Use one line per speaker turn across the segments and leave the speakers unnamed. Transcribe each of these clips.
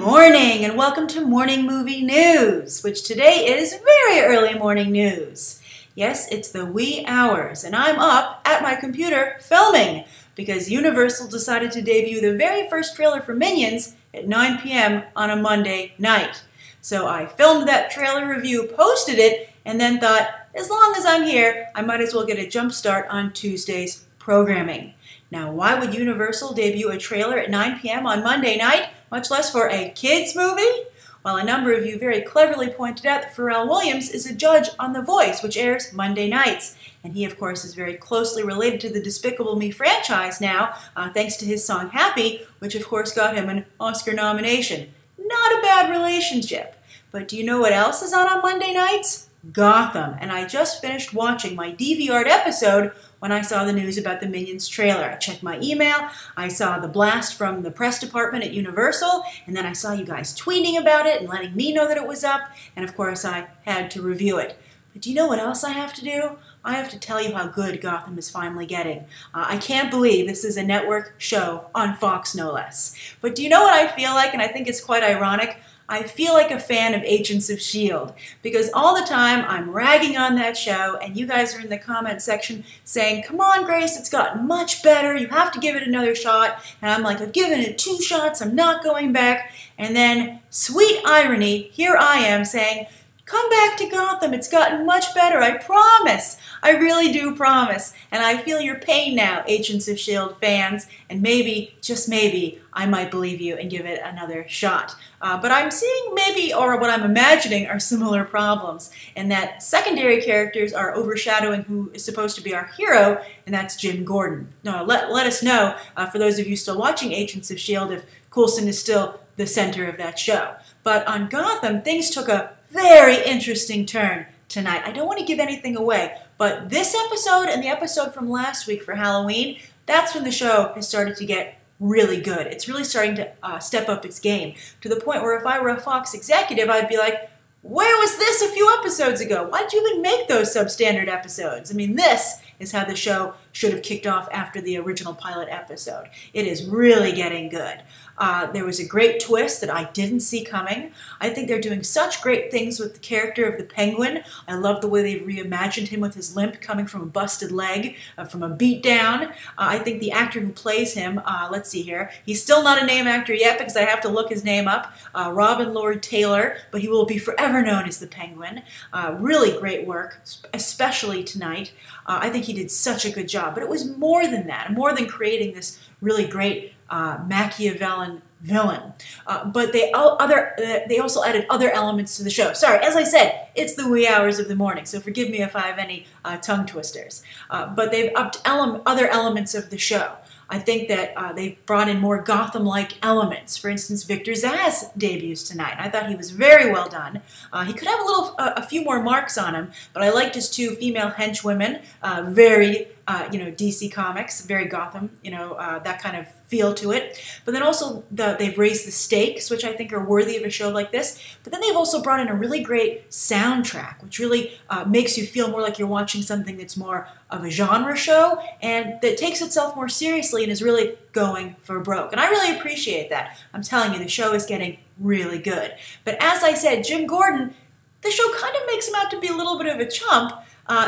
morning and welcome to Morning Movie News, which today is very early morning news. Yes, it's the wee hours, and I'm up at my computer filming because Universal decided to debut the very first trailer for Minions at 9 p.m. on a Monday night. So I filmed that trailer review, posted it, and then thought, as long as I'm here, I might as well get a jump start on Tuesday's programming. Now, why would Universal debut a trailer at 9 p.m. on Monday night, much less for a kids' movie? Well, a number of you very cleverly pointed out that Pharrell Williams is a judge on The Voice, which airs Monday nights. And he, of course, is very closely related to the Despicable Me franchise now, thanks to his song Happy, which, of course, got him an Oscar nomination. Not a bad relationship. But do you know what else is on Monday nights? Gotham. And I just finished watching my DVR'd episode when I saw the news about the Minions trailer. I checked my email, I saw the blast from the press department at Universal, and then I saw you guys tweeting about it and letting me know that it was up, and of course I had to review it. But do you know what else I have to do? I have to tell you how good Gotham is finally getting. I can't believe this is a network show on Fox, no less. But do you know what I feel like? And I think it's quite ironic. I feel like a fan of Agents of S.H.I.E.L.D. because all the time I'm ragging on that show and you guys are in the comment section saying, come on, Grace, it's gotten much better. You have to give it another shot. And I'm like, I've given it 2 shots. I'm not going back. And then, sweet irony, here I am saying, come back to Gotham. It's gotten much better. I promise. I really do promise. And I feel your pain now, Agents of S.H.I.E.L.D. fans. And maybe, just maybe, I might believe you and give it another shot. But I'm seeing maybe, or what I'm imagining, are similar problems. And that secondary characters are overshadowing who is supposed to be our hero, and that's Jim Gordon. Now, let us know, for those of you still watching Agents of S.H.I.E.L.D., if Coulson is still the center of that show. But on Gotham, things took a very interesting turn tonight. I don't want to give anything away, but this episode and the episode from last week for Halloween, that's when the show has started to get really good. It's really starting to step up its game to the point where if I were a Fox executive, I'd be like, where was this a few episodes ago? Why'd you even make those substandard episodes? I mean, this is how the show should have kicked off after the original pilot episode. It is really getting good. There was a great twist that I didn't see coming. I think they're doing such great things with the character of the Penguin. I love the way they've reimagined him with his limp coming from a busted leg, from a beatdown. I think the actor who plays him, let's see here, he's still not a name actor yet because I have to look his name up, Robin Lord Taylor, but he will be forever known as the Penguin. Really great work, especially tonight. I think he did such a good job, but it was more than that, more than creating this really great Machiavellian villain. But they also added other elements to the show. Sorry, as I said, it's the wee hours of the morning, so forgive me if I have any tongue twisters. But they've upped other elements of the show. I think that they've brought in more Gotham-like elements. For instance, Victor Zsasz debuts tonight. I thought he was very well done. He could have a few more marks on him, but I liked his 2 female henchwomen, very DC Comics, very Gotham, that kind of feel to it. But then also they've raised the stakes, which I think are worthy of a show like this. But then they've also brought in a really great soundtrack, which really makes you feel more like you're watching something that's more of a genre show and that takes itself more seriously and is really going for broke. And I really appreciate that. I'm telling you, the show is getting really good. But as I said, Jim Gordon, the show kind of makes him out to be a little bit of a chump.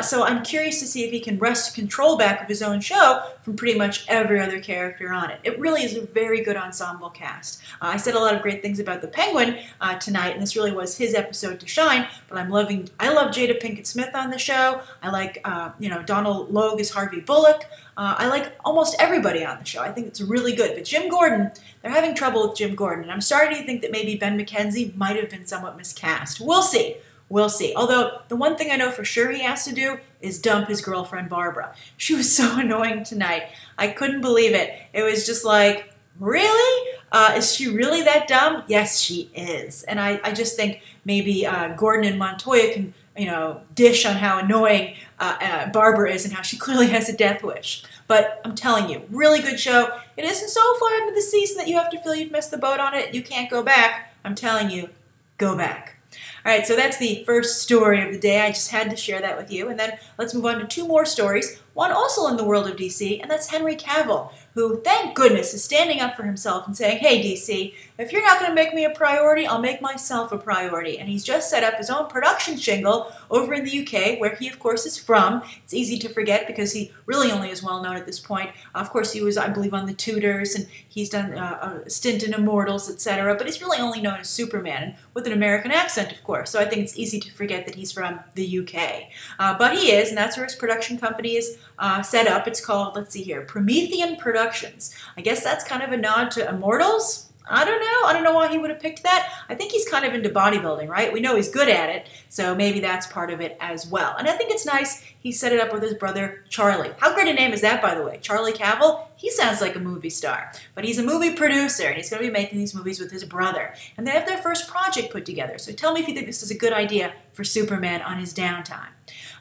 So I'm curious to see if he can wrest control back of his own show from pretty much every other character on it. It really is a very good ensemble cast. I said a lot of great things about the Penguin tonight, and this really was his episode to shine. But I love Jada Pinkett Smith on the show. I like Donald Logue as Harvey Bullock. I like almost everybody on the show. I think it's really good. But Jim Gordon, they're having trouble with Jim Gordon, and I'm starting to think that maybe Ben McKenzie might have been somewhat miscast. We'll see. We'll see. Although, the one thing I know for sure he has to do is dump his girlfriend, Barbara. She was so annoying tonight. I couldn't believe it. It was just like, really? Is she really that dumb? Yes, she is. And I just think maybe Gordon and Montoya can, dish on how annoying Barbara is and how she clearly has a death wish. But I'm telling you, really good show. It isn't so far into the season that you have to feel you've missed the boat on it. You can't go back. I'm telling you, go back. All right, so that's the first story of the day. I just had to share that with you. And then let's move on to 2 more stories. one also in the world of DC, and that's Henry Cavill, who, thank goodness, is standing up for himself and saying, hey, DC, if you're not going to make me a priority, I'll make myself a priority. And he's just set up his own production shingle over in the UK, where he, of course, is from. It's easy to forget because he really only is well known at this point. Of course, he was, I believe, on The Tudors, and he's done a stint in Immortals, etc., but he's really only known as Superman, and with an American accent, of course, so I think it's easy to forget that he's from the UK. But he is, and that's where his production company is set up. It's called, let's see here, Promethean Productions. I guess that's kind of a nod to Immortals? I don't know. I don't know why he would have picked that. I think he's kind of into bodybuilding, right? We know he's good at it, so maybe that's part of it as well. And I think it's nice he set it up with his brother, Charlie. How great a name is that, by the way? Charlie Cavill? He sounds like a movie star. But he's a movie producer, and he's going to be making these movies with his brother. And they have their first project put together. So tell me if you think this is a good idea for Superman on his downtime.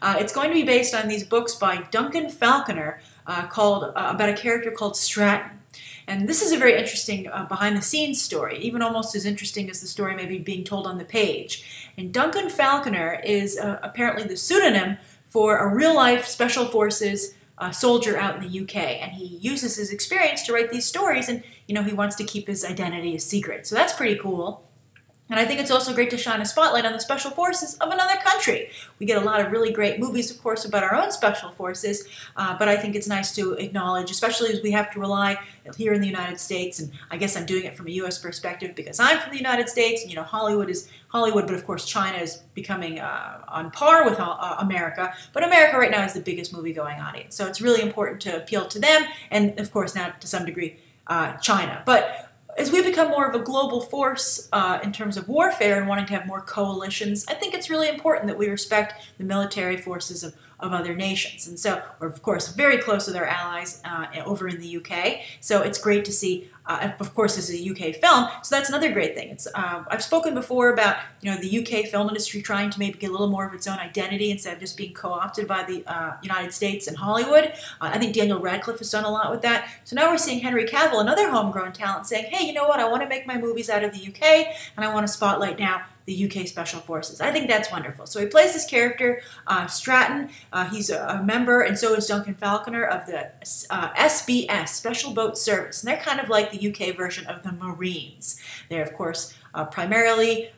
It's going to be based on these books by Duncan Falconer about a character called Stratton. And this is a very interesting behind-the-scenes story, even almost as interesting as the story maybe being told on the page. And Duncan Falconer is apparently the pseudonym for a real-life Special Forces soldier out in the UK. And he uses his experience to write these stories, and he wants to keep his identity a secret. So that's pretty cool. And I think it's also great to shine a spotlight on the special forces of another country. We get a lot of really great movies, of course, about our own special forces, but I think it's nice to acknowledge, especially as we have to rely here in the United States, and I guess I'm doing it from a U.S. perspective because I'm from the United States, and Hollywood is Hollywood, but of course China is becoming on par with America, but America right now is the biggest movie-going audience, so it's really important to appeal to them, and of course now to some degree China. But as we become more of a global force in terms of warfare and wanting to have more coalitions, I think it's really important that we respect the military forces of other nations. And so we're, of course, very close with our allies over in the UK. So it's great to see, of course, this is a UK film. So that's another great thing. I've spoken before about the UK film industry trying to maybe get a little more of its own identity instead of just being co-opted by the United States and Hollywood. I think Daniel Radcliffe has done a lot with that. So now we're seeing Henry Cavill, another homegrown talent, saying, hey, you know what, I want to make my movies out of the UK, and I want to spotlight now the UK Special Forces. I think that's wonderful. So he plays this character, Stratton. He's a member, and so is Duncan Falconer, of the SBS, Special Boat Service. And they're kind of like the UK version of the Marines. They're, of course, primarily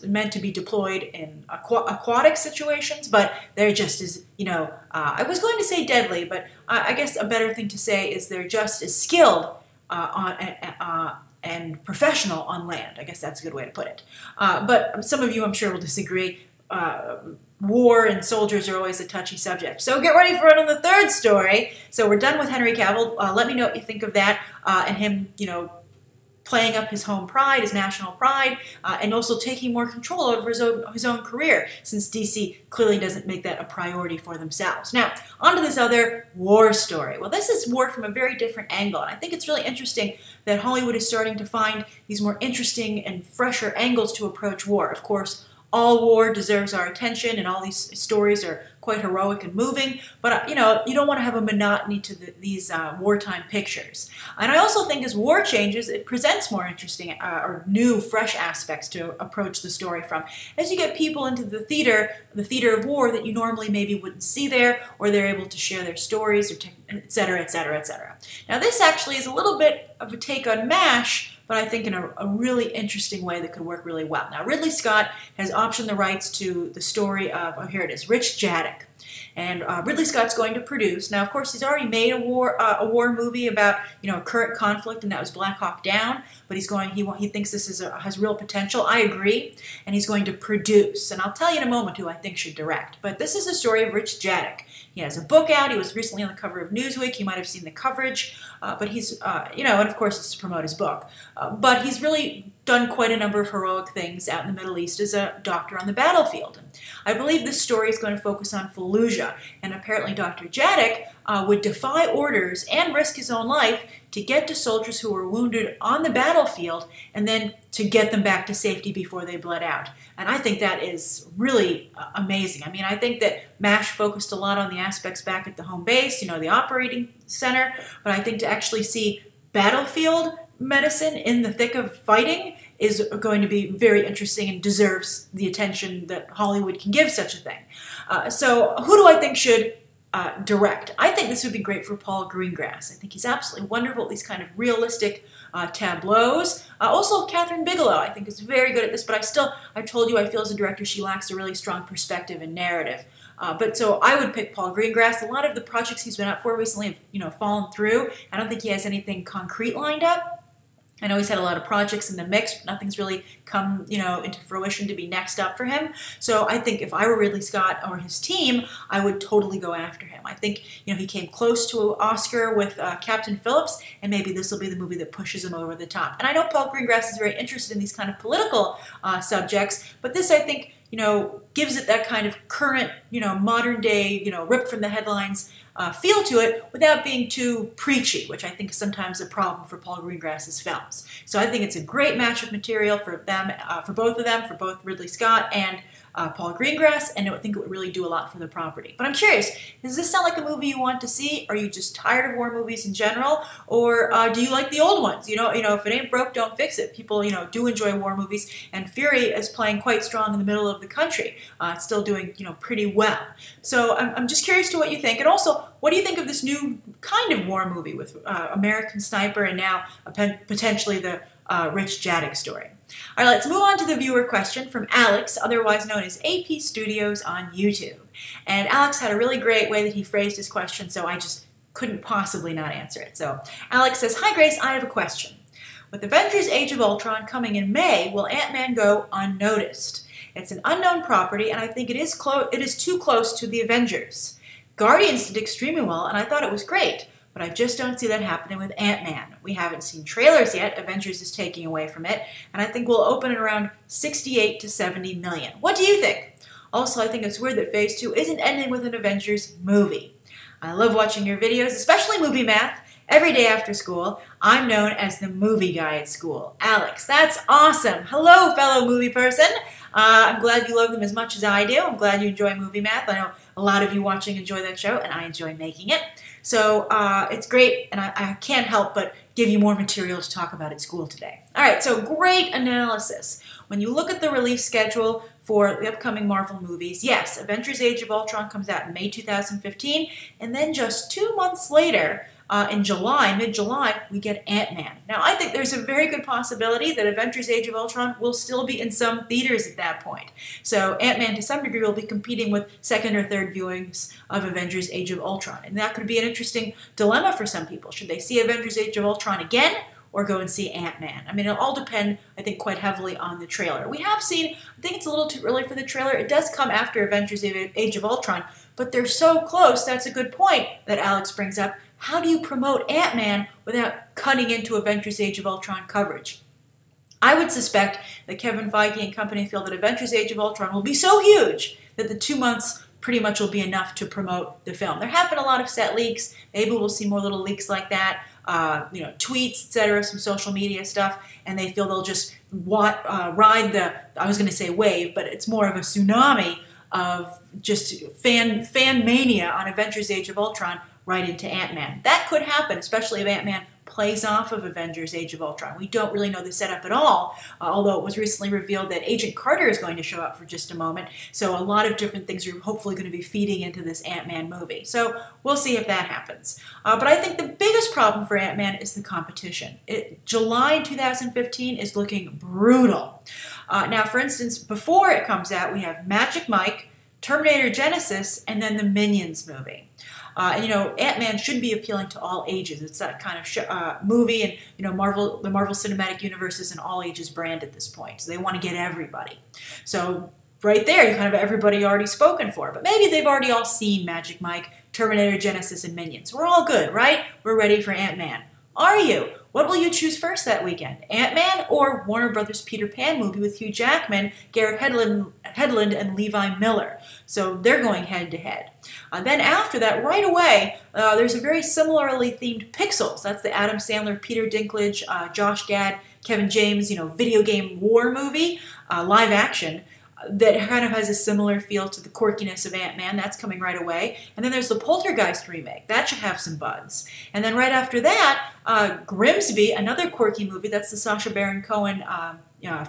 meant to be deployed in aquatic situations, but they're just as, I was going to say deadly, but I guess a better thing to say is they're just as skilled and professional on land. I guess that's a good way to put it. But some of you, I'm sure, will disagree. War and soldiers are always a touchy subject. So get ready for it on the third story. So we're done with Henry Cavill. Let me know what you think of that and him, playing up his home pride, his national pride, and also taking more control over his own career, since DC clearly doesn't make that a priority for themselves. Now, on to this other war story. Well, this is war from a very different angle, and I think it's really interesting that Hollywood is starting to find these more interesting and fresher angles to approach war. Of course, all war deserves our attention, and all these stories are quite heroic and moving, but you don't want to have a monotony to these wartime pictures. And I also think as war changes, it presents more interesting or new, fresh aspects to approach the story from. As you get people into the theater of war that you normally maybe wouldn't see there, or they're able to share their stories, or etc., etc., etc. Now this actually is a little bit of a take on MASH, but I think in a really interesting way that could work really well. Now, Ridley Scott has optioned the rights to the story of, oh, here it is, Rich Jadek. And Ridley Scott's going to produce. Now, of course, he's already made a war movie about a current conflict, and that was Black Hawk Down. But he thinks this has real potential. I agree, and he's going to produce. And I'll tell you in a moment who I think should direct. But this is the story of Rich Jadek. He has a book out. He was recently on the cover of Newsweek. You might have seen the coverage. But he's and of course it's to promote his book. But he's really done quite a number of heroic things out in the Middle East as a doctor on the battlefield. And I believe this story is going to focus on Fallujah, and apparently Dr. Jadek would defy orders and risk his own life to get to soldiers who were wounded on the battlefield and then to get them back to safety before they bled out. And I think that is really amazing. I mean, I think that MASH focused a lot on the aspects back at the home base, the operating center, but I think to actually see battlefield medicine in the thick of fighting is going to be very interesting and deserves the attention that Hollywood can give such a thing. So who do I think should direct. I think this would be great for Paul Greengrass. I think he's absolutely wonderful at these kind of realistic tableaus. Also, Catherine Bigelow, I think, is very good at this, but I told you I feel as a director she lacks a really strong perspective and narrative. But so I would pick Paul Greengrass. A lot of the projects he's been up for recently have, fallen through. I don't think he has anything concrete lined up. I know he's had a lot of projects in the mix, but nothing's really come, into fruition to be next up for him. So I think if I were Ridley Scott or his team, I would totally go after him. I think, he came close to Oscar with Captain Phillips, and maybe this will be the movie that pushes him over the top. And I know Paul Greengrass is very interested in these kind of political subjects, but this, I think, gives it that kind of current, modern day, ripped from the headlines feel to it without being too preachy, which I think is sometimes a problem for Paul Greengrass's films. So I think it's a great match of material for them, for both of them, for both Ridley Scott and Paul Greengrass, and I think it would really do a lot for the property. But I'm curious, does this sound like a movie you want to see? Are you just tired of war movies in general, or do you like the old ones? If it ain't broke, don't fix it. People, do enjoy war movies, and Fury is playing quite strong in the middle of the country. It's still doing, pretty well. So I'm just curious to what you think, and also, what do you think of this new kind of war movie with American Sniper and now potentially the Rich Jadek story? All right, let's move on to the viewer question from Alex, otherwise known as AP Studios on YouTube. And Alex had a really great way that he phrased his question, so I just couldn't possibly not answer it. So Alex says, "Hi Grace, I have a question. With Avengers Age of Ultron coming in May, will Ant-Man go unnoticed? It's an unknown property, and I think it is too close to the Avengers. Guardians did extremely well, and I thought it was great. But I just don't see that happening with Ant-Man. We haven't seen trailers yet. Avengers is taking away from it. And I think we'll open at around 68 to 70 million. What do you think? Also, I think it's weird that Phase 2 isn't ending with an Avengers movie. I love watching your videos, especially movie math, every day after school. I'm known as the movie guy at school." Alex, that's awesome. Hello, fellow movie person. I'm glad you love them as much as I do. I'm glad you enjoy movie math. I know a lot of you watching enjoy that show, and I enjoy making it. So it's great, and I can't help but give you more material to talk about at school today. All right, so great analysis. When you look at the release schedule for the upcoming Marvel movies, yes, Avengers Age of Ultron comes out in May 2015, and then just 2 months later, in July, mid-July, we get Ant-Man. Now, I think there's a very good possibility that Avengers Age of Ultron will still be in some theaters at that point. So Ant-Man, to some degree, will be competing with second or third viewings of Avengers Age of Ultron. And that could be an interesting dilemma for some people. Should they see Avengers Age of Ultron again, or go and see Ant-Man? I mean, it'll all depend, I think, quite heavily on the trailer. We have seen, I think it's a little too early for the trailer. It does come after Avengers Age of Ultron, but they're so close. That's a good point that Alex brings up. How do you promote Ant-Man without cutting into Avengers Age of Ultron coverage? I would suspect that Kevin Feige and company feel that Avengers Age of Ultron will be so huge that the 2 months pretty much will be enough to promote the film. There have been a lot of set leaks. Maybe we'll see more little leaks like that, tweets, etc., some social media stuff, and they feel they'll just ride the, I was going to say wave, but it's more of a tsunami of just fan mania on Avengers Age of Ultron right into Ant-Man. That could happen, especially if Ant-Man plays off of Avengers Age of Ultron. We don't really know the setup at all, although it was recently revealed that Agent Carter is going to show up for just a moment. So a lot of different things are hopefully going to be feeding into this Ant-Man movie. So we'll see if that happens. But I think the biggest problem for Ant-Man is the competition. July 2015 is looking brutal. Now, for instance, before it comes out, we have Magic Mike, Terminator Genesis, and then the Minions movie. Ant-Man should be appealing to all ages. It's that kind of movie, and the Marvel Cinematic Universe is an all-ages brand at this point, so they want to get everybody. So right there, you kind of have everybody already spoken for, but maybe they've already all seen Magic Mike, Terminator Genesis, and Minions. We're all good, right? We're ready for Ant-Man. Are you? What will you choose first that weekend? Ant-Man or Warner Brothers' Peter Pan movie with Hugh Jackman, Garrett Hedlund, and Levi Miller? So they're going head-to-head. Then after that, right away, there's a very similarly themed Pixels. That's the Adam Sandler, Peter Dinklage, Josh Gad, Kevin James, video game war movie, live action. that kind of has a similar feel to the quirkiness of Ant-Man. That's coming right away. And then there's the Poltergeist remake. That should have some buzz. And then right after that, Grimsby, another quirky movie. That's the Sacha Baron Cohen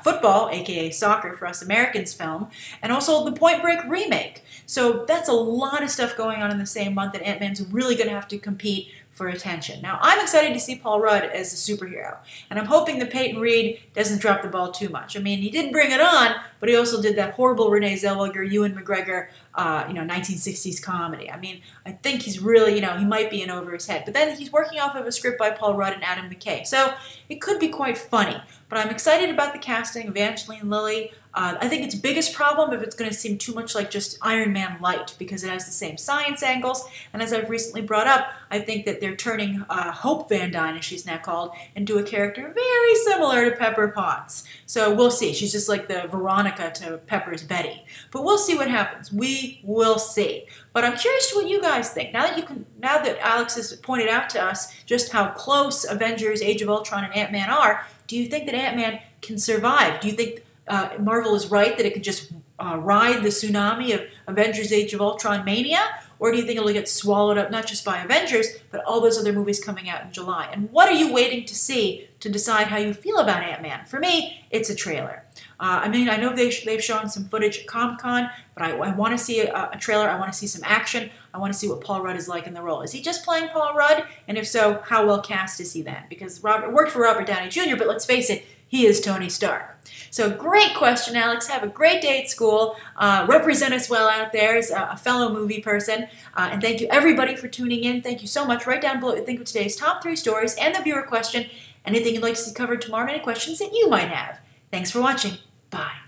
football, aka soccer for us Americans film, and also the Point Break remake. So that's a lot of stuff going on in the same month that Ant-Man's really going to have to compete for attention. Now, I'm excited to see Paul Rudd as a superhero, and I'm hoping that Peyton Reed doesn't drop the ball too much. I mean, he did bring it on, but he also did that horrible Renee Zellweger, Ewan McGregor, 1960s comedy. I mean, I think he's really, he might be in over his head. But then he's working off of a script by Paul Rudd and Adam McKay, so it could be quite funny. But I'm excited about the casting of Evangeline Lilly. I think its biggest problem if it's going to seem too much like just Iron Man light, because it has the same science angles. And as I've recently brought up, I think that they're turning Hope Van Dyne, as she's now called, into a character very similar to Pepper Potts. So we'll see. She's just like the Veronica to Pepper's Betty. But we'll see what happens. We will see. But I'm curious to what you guys think. Now that Alex has pointed out to us just how close Avengers Age of Ultron and Ant-Man are, do you think that Ant-Man can survive? Do you think Marvel is right that it could just ride the tsunami of Avengers Age of Ultron mania? Or do you think it'll get swallowed up not just by Avengers, but all those other movies coming out in July? And what are you waiting to see to decide how you feel about Ant-Man? For me, it's a trailer. I mean, I know they've shown some footage at Comic-Con, but I want to see a trailer. I want to see some action. I want to see what Paul Rudd is like in the role. Is he just playing Paul Rudd? And if so, how well cast is he then? Because Robert worked for Robert Downey Jr., but let's face it, he is Tony Stark. So great question, Alex. Have a great day at school. Represent us well out there as a fellow movie person. And thank you, everybody, for tuning in. Thank you so much. Write down below what you think of today's top 3 stories and the viewer question. Anything you'd like to see covered tomorrow, any questions that you might have. Thanks for watching. Bye.